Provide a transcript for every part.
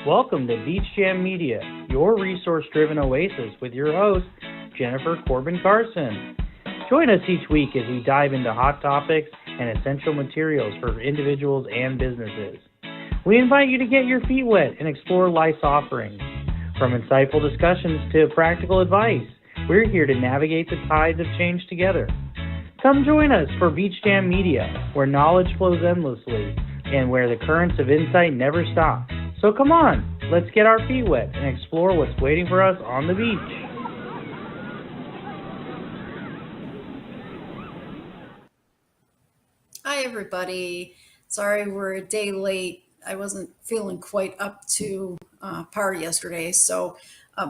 Welcome to Beach Jam Media, your resource-driven oasis with your host, Jennifer Corbin Carson. Join us each week as we dive into hot topics and essential materials for individuals and businesses. We invite you to get your feet wet and explore life's offerings. From insightful discussions to practical advice, we're here to navigate the tides of change together. Come join us for Beach Jam Media, where knowledge flows endlessly and where the currents of insight never stop. So come on, let's get our feet wet and explore what's waiting for us on the beach. Hi, everybody. Sorry we're a day late. I wasn't feeling quite up to par yesterday. So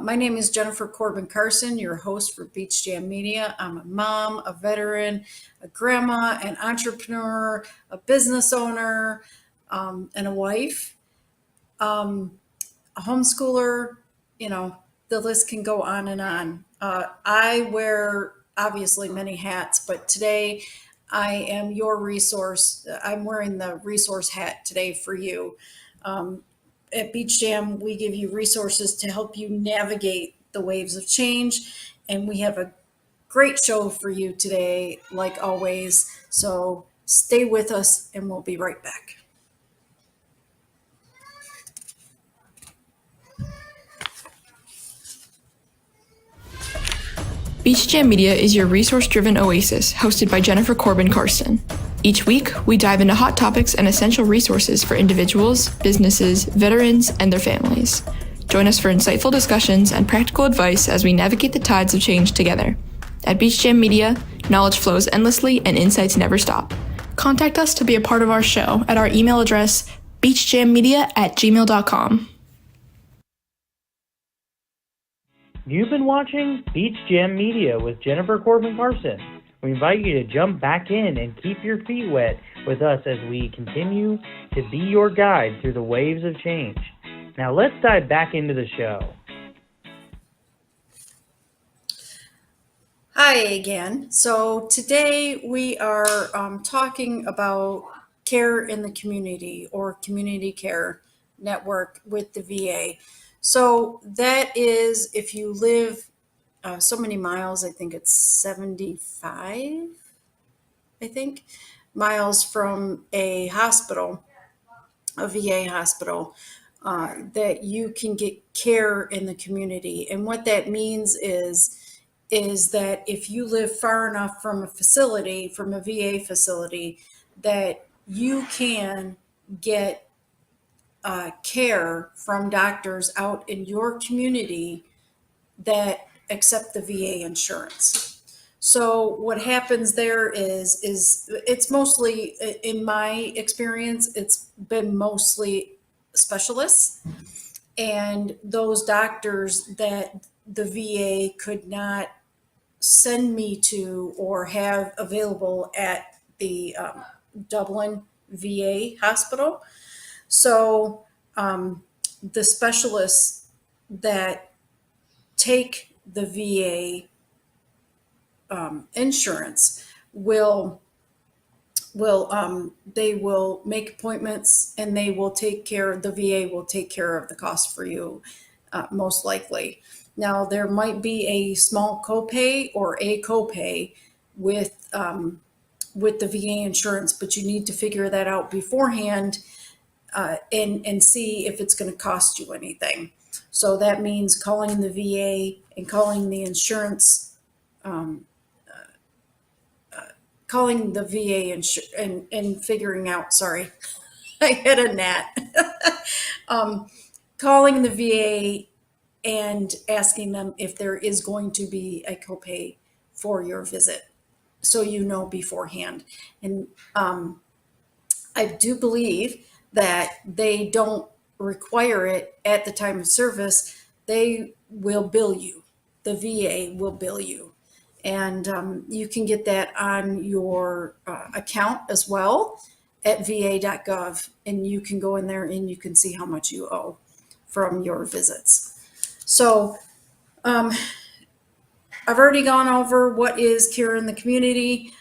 my name is Jennifer Corbin Carson, your host for Beach Jam Media. I'm a mom, a veteran, a grandma, an entrepreneur, a business owner, and a wife. A homeschooler, the list can go on and on. I wear obviously many hats, but today I am your resource. I'm wearing the resource hat today for you. At Beach Jam, we give you resources to help you navigate the waves of change, and we have a great show for you today, like always. So stay with us, and we'll be right back. Beach Jam Media is your resource-driven oasis, hosted by Jennifer Corbin Carson. Each week, we dive into hot topics and essential resources for individuals, businesses, veterans, and their families. Join us for insightful discussions and practical advice as we navigate the tides of change together. At Beach Jam Media, knowledge flows endlessly and insights never stop. Contact us to be a part of our show at our email address, beachjammedia@gmail.com. You've been watching Beach Jam Media with Jennifer Corbin Carson. We invite you to jump back in and keep your feet wet with us as we continue to be your guide through the waves of change. Now let's dive back into the show. Hi again. So today we are talking about care in the community or community care network with the VA. So that is if you live so many miles, I think it's 75, miles from a hospital, a VA hospital, that you can get care in the community. And what that means is that if you live far enough from a facility, from a VA facility, that you can get care from doctors out in your community that accept the VA insurance. So what happens there is it's mostly, in my experience, it's been mostly specialists and those doctors that the VA could not send me to or have available at the Dublin VA hospital. So the specialists that take the VA insurance will they will make appointments and they will take care. The VA will take care of the cost for you, most likely. Now there might be a small copay or a copay with the VA insurance, but you need to figure that out beforehand. And see if it's going to cost you anything. So that means calling the VA and calling the insurance, calling the VA and figuring out, sorry, I had a gnat. Calling the VA and asking them if there is going to be a copay for your visit, so you know beforehand. And I do believe that they don't require it at the time of service. They will bill you. The VA will bill you. And you can get that on your account as well at va.gov. And you can go in there and you can see how much you owe from your visits. So I've already gone over what is care in the community.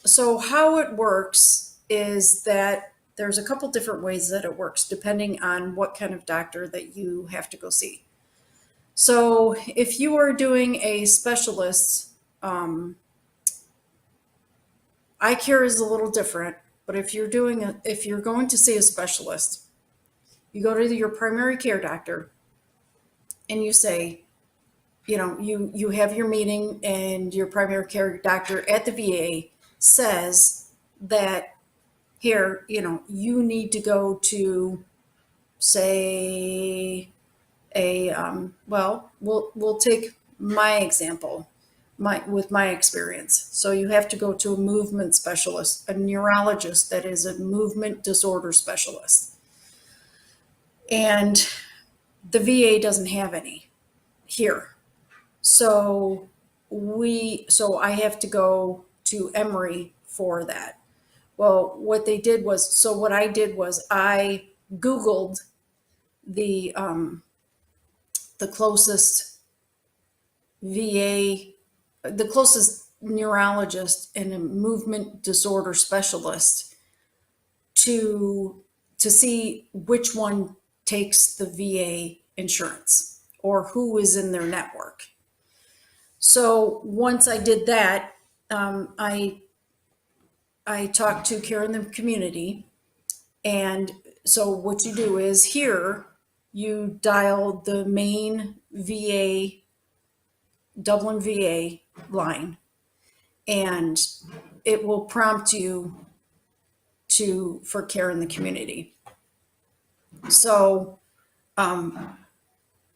So how it works is that There's a couple different ways that it works depending on what kind of doctor that you have to go see. So if you are doing a specialist, eye care is a little different, but if you're going to see a specialist, you go to your primary care doctor and you say, you have your meeting, and your primary care doctor at the VA says that here, you need to go to, say, we'll take my example, with my experience. So you have to go to a movement specialist, a neurologist that is a movement disorder specialist. And the VA doesn't have any here. So I have to go to Emory for that. Well, what I did was I Googled the closest VA, the closest neurologist and a movement disorder specialist to see which one takes the VA insurance or who is in their network. So once I did that, I talked to Care in the Community. And so what you do is here, you dial the main VA, Dublin VA line, and it will prompt you for Care in the Community. So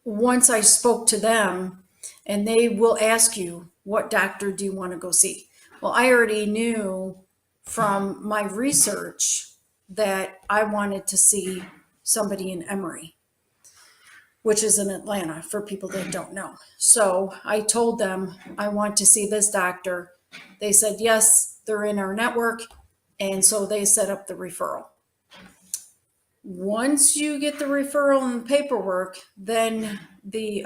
once I spoke to them, and they will ask you, what doctor do you want to go see? Well, I already knew from my research that I wanted to see somebody in Emory, which is in Atlanta, for people that don't know. So I told them I want to see this doctor. They said, yes, they're in our network. And so they set up the referral. Once you get the referral and paperwork, then the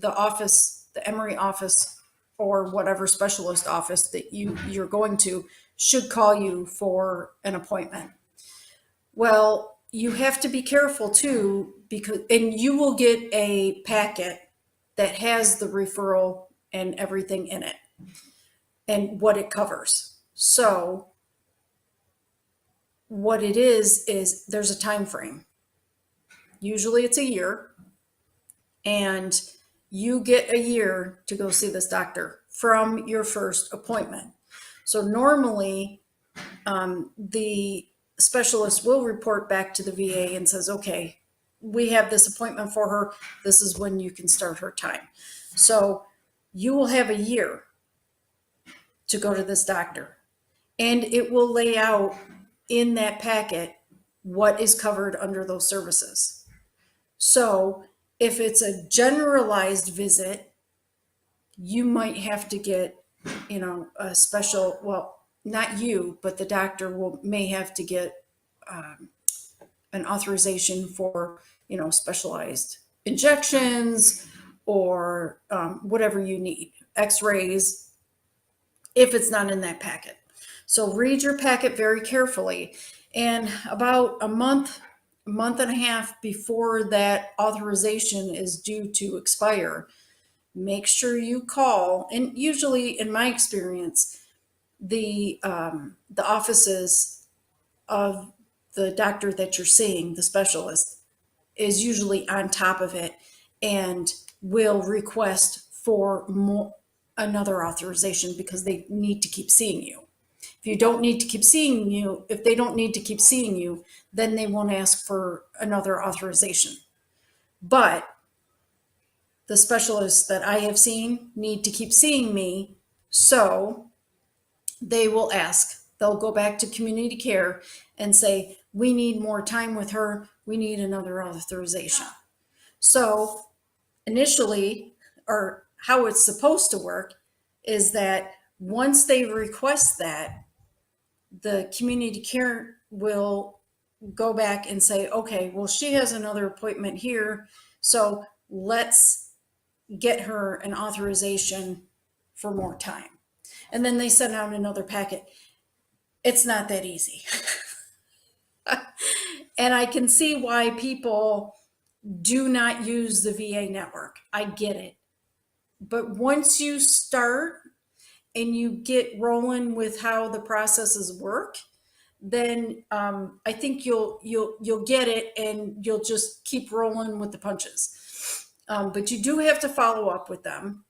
office, the Emory office, or whatever specialist office that you're going to, should call you for an appointment. Well, you have to be careful too, and you will get a packet that has the referral and everything in it and what it covers. So what it is there's a time frame. Usually it's a year, and you get a year to go see this doctor from your first appointment. So normally the specialist will report back to the VA and says, okay, we have this appointment for her. This is when you can start her time. So you will have a year to go to this doctor, and it will lay out in that packet what is covered under those services. So if it's a generalized visit, you might have to get, a special, well, not you, but the doctor may have to get an authorization for, specialized injections or whatever you need, x-rays, if it's not in that packet. So read your packet very carefully. And about a month and a half before that authorization is due to expire, make sure you call. And usually, in my experience, the offices of the doctor that you're seeing, the specialist, is usually on top of it and will request for another authorization because they need to keep seeing you. If they don't need to keep seeing you, then they won't ask for another authorization. But the specialists that I have seen need to keep seeing me, so they will ask. They'll go back to community care and say, we need more time with her. We need another authorization. So initially, or how it's supposed to work, is that once they request that, the community care will go back and say, okay, well, she has another appointment here, so let's get her an authorization for more time. And then they send out another packet. It's not that easy. And I can see why people do not use the VA network. I get it. But once you start and you get rolling with how the processes work, then I think you'll get it, and you'll just keep rolling with the punches. But you do have to follow up with them,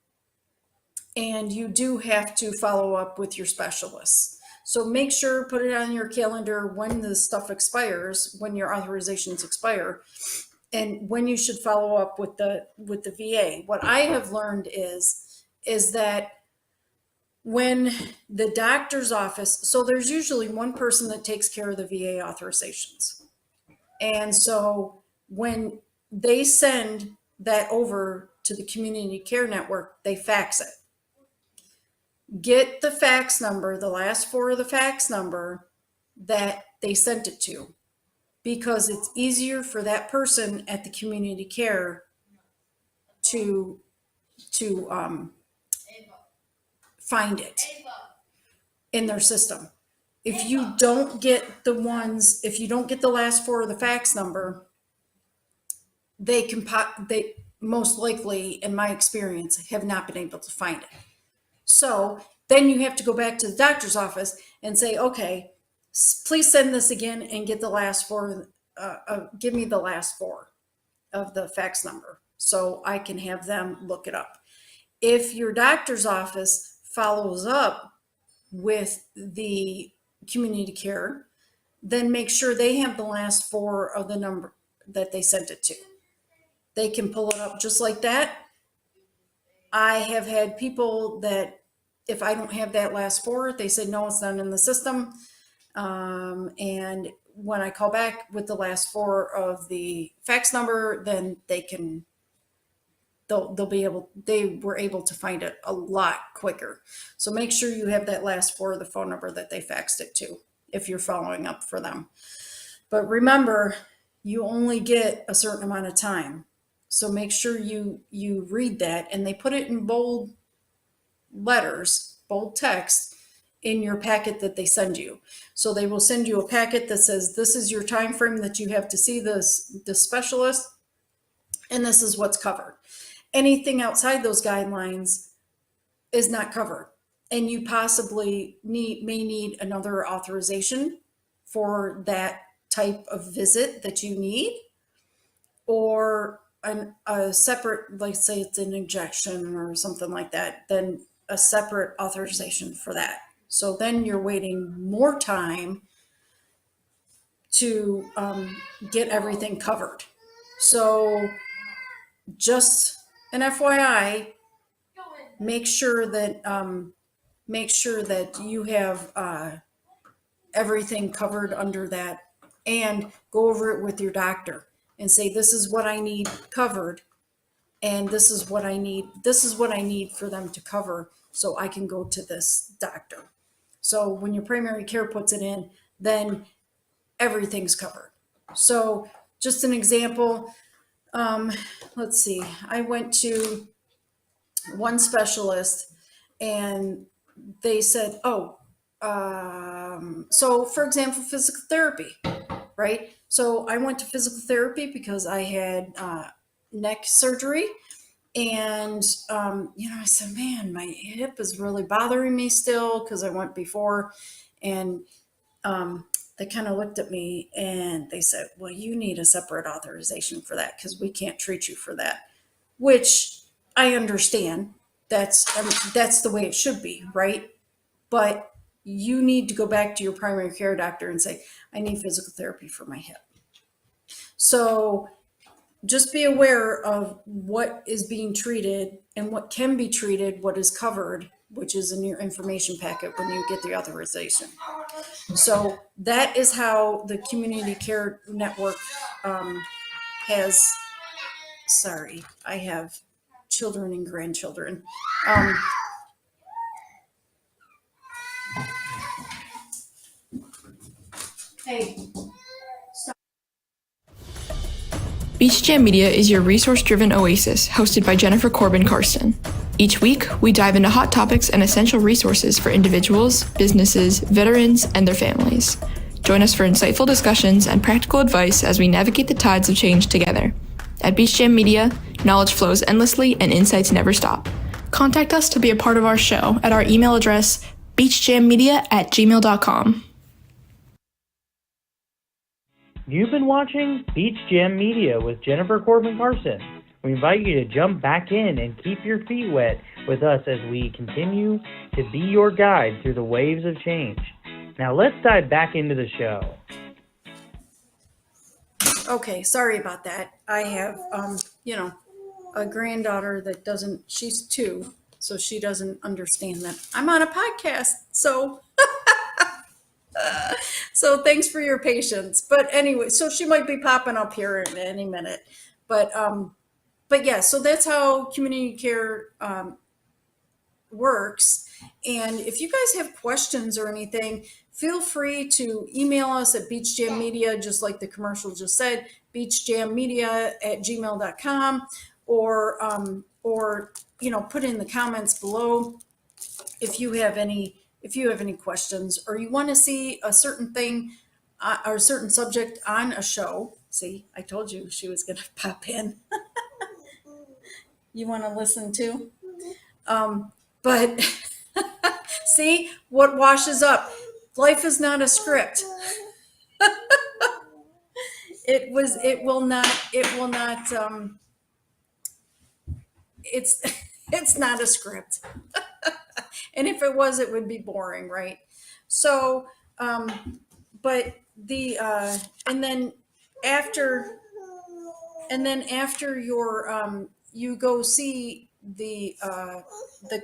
and you do have to follow up with your specialists. So make sure, put it on your calendar when the stuff expires, when your authorizations expire, and when you should follow up with the VA. What I have learned is that when the doctor's office, so there's usually one person that takes care of the VA authorizations. And so when they send that over to the community care network, they fax it. Get the fax number, the last four of the fax number that they sent it to, because it's easier for that person at the community care to find it in their system. If you don't get the last four of the fax number, they most likely, in my experience, have not been able to find it. So then you have to go back to the doctor's office and say, okay, please send this again and get the last four, give me the last four of the fax number so I can have them look it up. If your doctor's office follows up with the community care, then make sure they have the last four of the number that they sent it to. They can pull it up just like that. I have had people that if I don't have that last four, they say, no, it's not in the system. And when I call back with the last four of the fax number, then they were able to find it a lot quicker. So make sure you have that last four of the phone number that they faxed it to if you're following up for them. But remember, you only get a certain amount of time. So make sure you read that, and they put it in bold letters, bold text in your packet that they send you. So they will send you a packet that says, this is your time frame that you have to see the specialist, and this is what's covered. Anything outside those guidelines is not covered, and you possibly may need another authorization for that type of visit that you need, or a separate, like say it's an injection or something like that, then a separate authorization for that. So then you're waiting more time to get everything covered. So just an FYI, make sure that you have everything covered under that, and go over it with your doctor and say, this is what I need covered, and this is what I need for them to cover so I can go to this doctor. So when your primary care puts it in, then everything's covered. So just an example, let's see, I went to one specialist and they said, so for example, physical therapy, right? So I went to physical therapy because I had neck surgery. And, I said, man, my hip is really bothering me still because I went before. And they kind of looked at me and they said, well, you need a separate authorization for that because we can't treat you for that, which I understand. That's the way it should be, right? But you need to go back to your primary care doctor and say, I need physical therapy for my hip. So just be aware of what is being treated and what can be treated, what is covered, which is in your information packet when you get the authorization. So that is how the community care network has, sorry, I have children and grandchildren. Hey. Beach Jam Media is your resource-driven oasis, hosted by Jennifer Corbin Carson. Each week, we dive into hot topics and essential resources for individuals, businesses, veterans, and their families. Join us for insightful discussions and practical advice as we navigate the tides of change together. At Beach Jam Media, knowledge flows endlessly and insights never stop. Contact us to be a part of our show at our email address, beachjammedia@gmail.com. You've been watching Beach Jam Media with Jennifer Corbin Carson. We invite you to jump back in and keep your feet wet with us as we continue to be your guide through the waves of change. Now let's dive back into the show. Okay, sorry about that. I have, a granddaughter that she's 2, so she doesn't understand that I'm on a podcast. So, so thanks for your patience. But anyway, so she might be popping up here in any minute. But yeah, so that's how community care works. And if you guys have questions or anything, feel free to email us at beachjammedia, just like the commercial just said, beachjammedia@gmail.com, or put in the comments below if you have any questions, or you want to see a certain thing or a certain subject on a show. See, I told you she was going to pop in. You want to listen to? But see what washes up. Life is not a script. It will not, it's not a script. And if it was, it would be boring, right? So, but and then after your, you go see the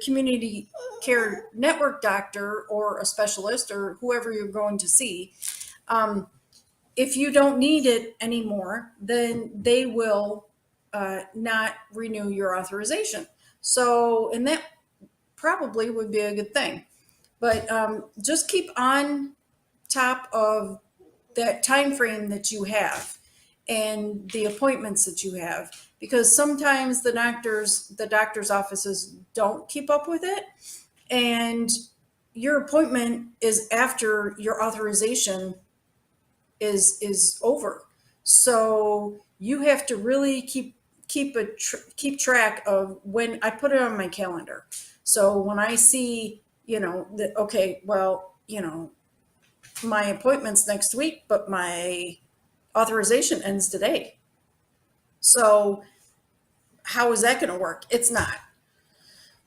community care network doctor or a specialist or whoever you're going to see. If you don't need it anymore, then they will not renew your authorization. So, and that probably would be a good thing. But just keep on top of that time frame that you have and the appointments that you have, because sometimes the doctor's offices don't keep up with it, and your appointment is after your authorization is over. So you have to really keep track of when I put it on my calendar. So when I see, that, okay, well, my appointment's next week, but my authorization ends today. So how is that going to work? It's not.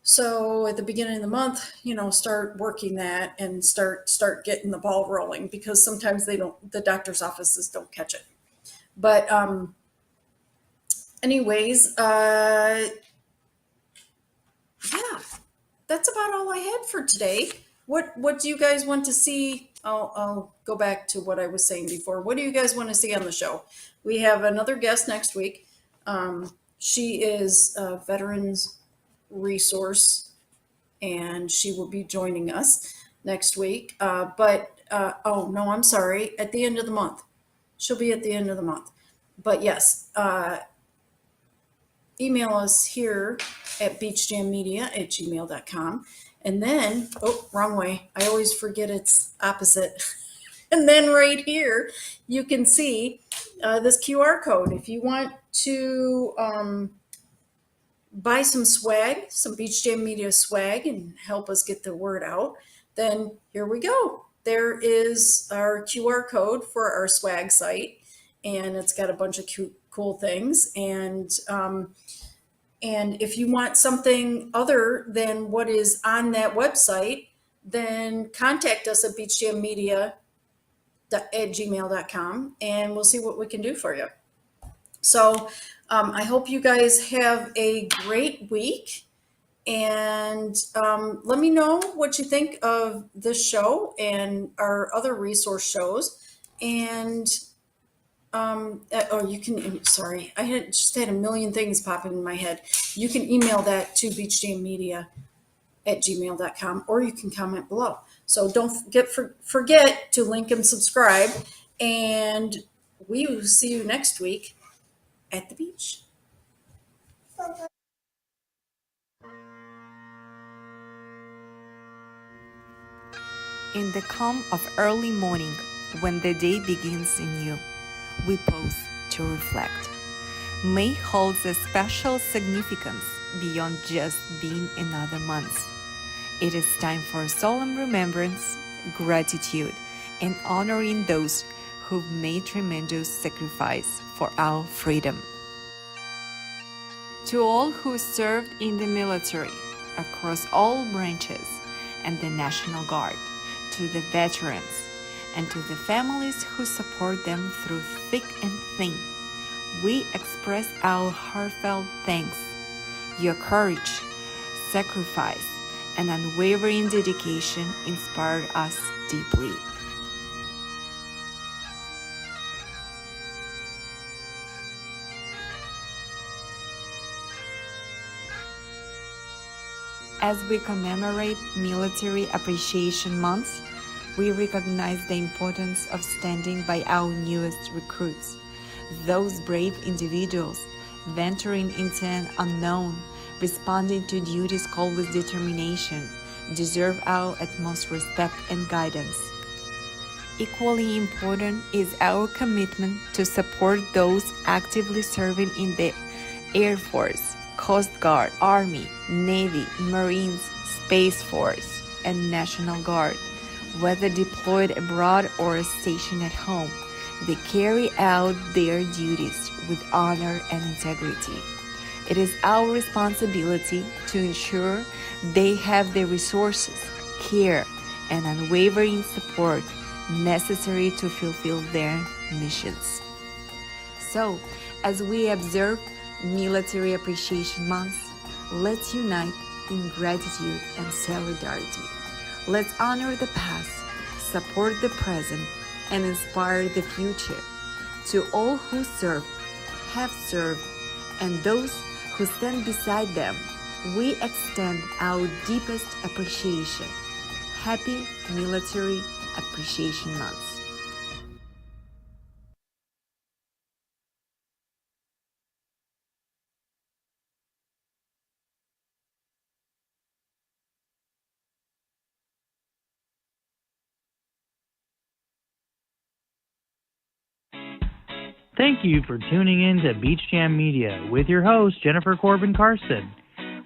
So at the beginning of the month, start working that and start getting the ball rolling, because sometimes the doctor's offices don't catch it. But anyways, yeah, that's about all I had for today. What do you guys want to see? I'll go back to what I was saying before. What do you guys want to see on the show? We have another guest next week. She is a veterans resource, and she will be joining us next week. Oh no, I'm sorry. At the end of the month. She'll be at the end of the month. But yes, email us here at beachjammedia@gmail.com. And then, wrong way. I always forget it's opposite. And then right here, you can see this QR code. If you want to buy some swag, some Beach Jam Media swag, and help us get the word out, then here we go. There is our QR code for our swag site, and it's got a bunch of cool things. And if you want something other than what is on that website, then contact us at beachjammedia@gmail.com, and we'll see what we can do for you. So I hope you guys have a great week, and let me know what you think of this show and our other resource shows. And you can, sorry, I just had a million things popping in my head. You can email that to beachjammedia@gmail.com, or you can comment below. So don't forget to link and subscribe, and we will see you next week at the beach. In the calm of early morning, when the day begins anew, we pause to reflect. May holds a special significance beyond just being another month. It is time for solemn remembrance, gratitude, and honoring those who've made tremendous sacrifice for our freedom. To all who served in the military, across all branches, and the National Guard, to the veterans, and to the families who support them through thick and thin, we express our heartfelt thanks. Your courage, sacrifice, and unwavering dedication inspired us deeply. As we commemorate Military Appreciation Month, we recognize the importance of standing by our newest recruits, those brave individuals venturing into an unknown, responding to duties called with determination, deserve our utmost respect and guidance. Equally important is our commitment to support those actively serving in the Air Force, Coast Guard, Army, Navy, Marines, Space Force, and National Guard. Whether deployed abroad or stationed at home, they carry out their duties with honor and integrity. It is our responsibility to ensure they have the resources, care, and unwavering support necessary to fulfill their missions. So, as we observe Military Appreciation Month, let's unite in gratitude and solidarity. Let's honor the past, support the present, and inspire the future. To all who serve, have served, and those who stand beside them, we extend our deepest appreciation. Happy Military Appreciation Month. Thank you for tuning in to Beach Jam Media with your host, Jennifer Corbin Carson.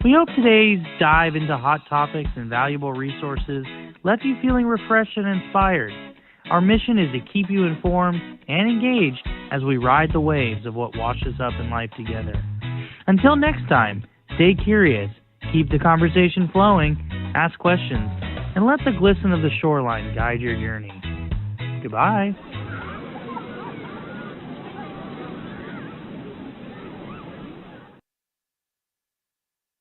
We hope today's dive into hot topics and valuable resources left you feeling refreshed and inspired. Our mission is to keep you informed and engaged as we ride the waves of what washes up in life together. Until next time, stay curious, keep the conversation flowing, ask questions, and let the glisten of the shoreline guide your journey. Goodbye.